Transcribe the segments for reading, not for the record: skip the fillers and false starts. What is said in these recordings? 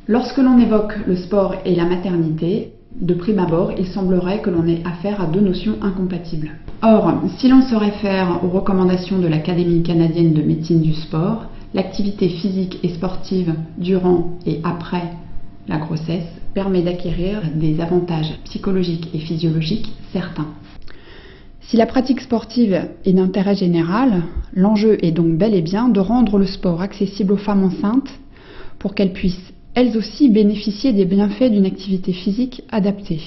Lorsque l'on évoque le sport et la maternité, de prime abord, il semblerait que l'on ait affaire à deux notions incompatibles. Or, si l'on se réfère aux recommandations de l'Académie canadienne de médecine du sport, l'activité physique et sportive durant et après la grossesse permet d'acquérir des avantages psychologiques et physiologiques certains. Si la pratique sportive est d'intérêt général, l'enjeu est donc bel et bien de rendre le sport accessible aux femmes enceintes pour qu'elles puissent elles aussi bénéficier des bienfaits d'une activité physique adaptée.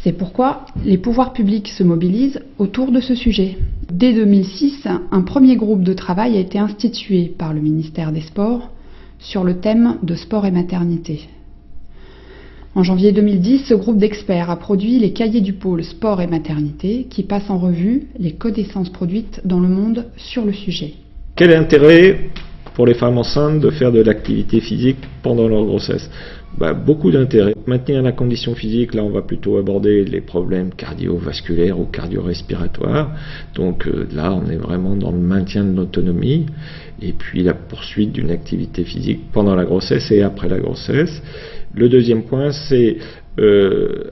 C'est pourquoi les pouvoirs publics se mobilisent autour de ce sujet. Dès 2006, un premier groupe de travail a été institué par le ministère des Sports sur le thème de sport et maternité. En janvier 2010, ce groupe d'experts a produit les cahiers du pôle sport et maternité qui passent en revue les connaissances produites dans le monde sur le sujet. Quel intérêt pour les femmes enceintes de faire de l'activité physique pendant leur grossesse? Beaucoup d'intérêt. Maintenir la condition physique, là on va plutôt aborder les problèmes cardiovasculaires ou cardio-respiratoires. Donc là on est vraiment dans le maintien de l'autonomie et puis la poursuite d'une activité physique pendant la grossesse et après la grossesse. Le deuxième point, c'est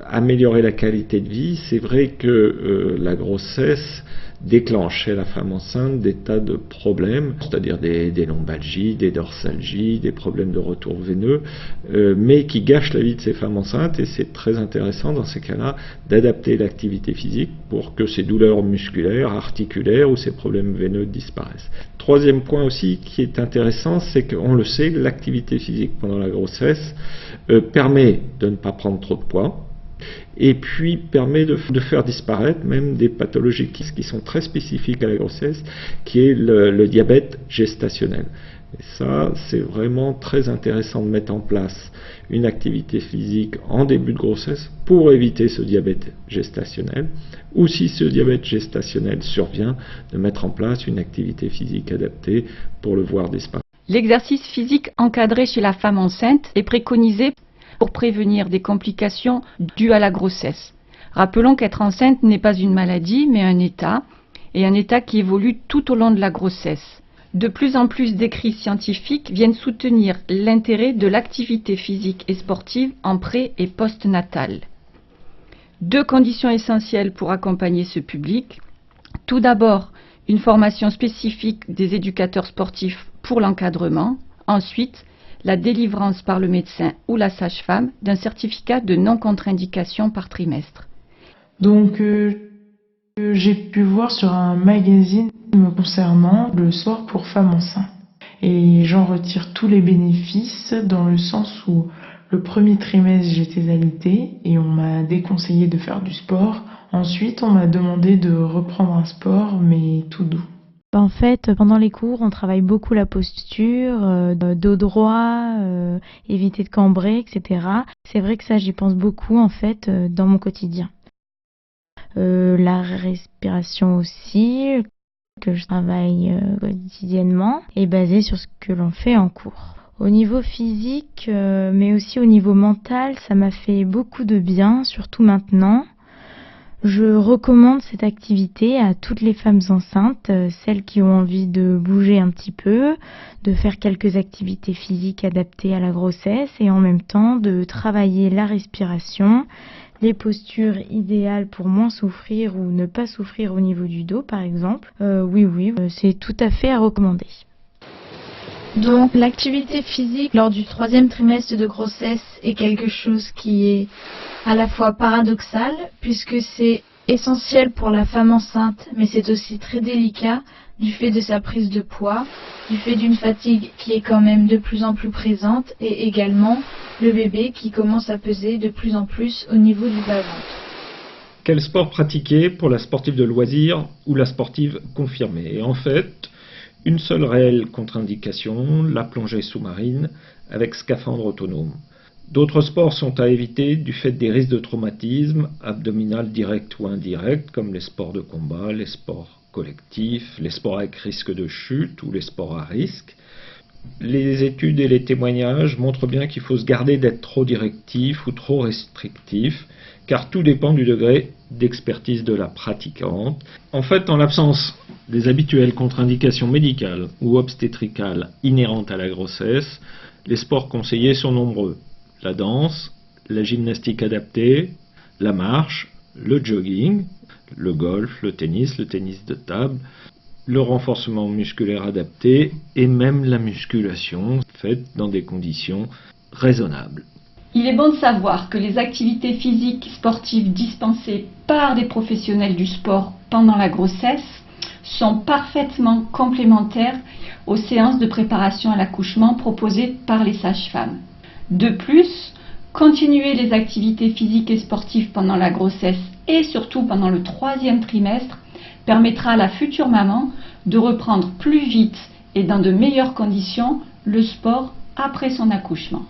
améliorer la qualité de vie. C'est vrai que la grossesse déclenche chez la femme enceinte des tas de problèmes, c'est-à-dire des lombalgies, des dorsalgies, des problèmes de retour veineux, mais qui gâchent la vie de ces femmes enceintes, et c'est très intéressant dans ces cas-là d'activité l'activité physique pour que ces douleurs musculaires, articulaires ou ces problèmes veineux disparaissent. Troisième point aussi qui est intéressant, c'est qu'on le sait, l'activité physique pendant la grossesse permet de ne pas prendre trop de poids, et puis permet de faire disparaître même des pathologies qui sont très spécifiques à la grossesse, qui est le diabète gestationnel. Et ça, c'est vraiment très intéressant de mettre en place une activité physique en début de grossesse pour éviter ce diabète gestationnel, ou si ce diabète gestationnel survient, de mettre en place une activité physique adaptée pour le voir disparaître. L'exercice physique encadré chez la femme enceinte est préconisé pour prévenir des complications dues à la grossesse. Rappelons qu'être enceinte n'est pas une maladie, mais un état, et un état qui évolue tout au long de la grossesse. De plus en plus d'écrits scientifiques viennent soutenir l'intérêt de l'activité physique et sportive en pré- et post-natal. Deux conditions essentielles pour accompagner ce public. Tout d'abord, une formation spécifique des éducateurs sportifs pour l'encadrement. Ensuite, la délivrance par le médecin ou la sage-femme d'un certificat de non-contre-indication par trimestre. Donc, j'ai pu voir sur un magazine me concernant le sport pour femmes enceintes. Et j'en retire tous les bénéfices dans le sens où le premier trimestre j'étais alitée et on m'a déconseillé de faire du sport. Ensuite, on m'a demandé de reprendre un sport, mais tout doux. En fait, pendant les cours, on travaille beaucoup la posture, dos droit, éviter de cambrer, etc. C'est vrai que ça, j'y pense beaucoup en fait dans mon quotidien. La respiration aussi, que je travaille quotidiennement, est basée sur ce que l'on fait en cours. Au niveau physique, mais aussi au niveau mental, ça m'a fait beaucoup de bien, surtout maintenant. Je recommande cette activité à toutes les femmes enceintes, celles qui ont envie de bouger un petit peu, de faire quelques activités physiques adaptées à la grossesse et en même temps de travailler la respiration, les postures idéales pour moins souffrir ou ne pas souffrir au niveau du dos par exemple. Oui, c'est tout à fait à recommander. Donc l'activité physique lors du 3e trimestre de grossesse est quelque chose qui est à la fois paradoxal puisque c'est essentiel pour la femme enceinte mais c'est aussi très délicat du fait de sa prise de poids, du fait d'une fatigue qui est quand même de plus en plus présente et également le bébé qui commence à peser de plus en plus au niveau du bas-ventre. Quel sport pratiquer pour la sportive de loisir ou la sportive confirmée? Et en fait, une seule réelle contre-indication, la plongée sous-marine avec scaphandre autonome. D'autres sports sont à éviter du fait des risques de traumatisme abdominal direct ou indirect, comme les sports de combat, les sports collectifs, les sports avec risque de chute ou les sports à risque. Les études et les témoignages montrent bien qu'il faut se garder d'être trop directif ou trop restrictif, car tout dépend du degré d'expertise de la pratiquante. En fait, en l'absence des habituelles contre-indications médicales ou obstétricales inhérentes à la grossesse, les sports conseillés sont nombreux. La danse, la gymnastique adaptée, la marche, le jogging, le golf, le tennis de table, le renforcement musculaire adapté et même la musculation faite dans des conditions raisonnables. Il est bon de savoir que les activités physiques sportives dispensées par des professionnels du sport pendant la grossesse sont parfaitement complémentaires aux séances de préparation à l'accouchement proposées par les sages-femmes. De plus, continuer les activités physiques et sportives pendant la grossesse et surtout pendant le 3e trimestre permettra à la future maman de reprendre plus vite et dans de meilleures conditions le sport après son accouchement.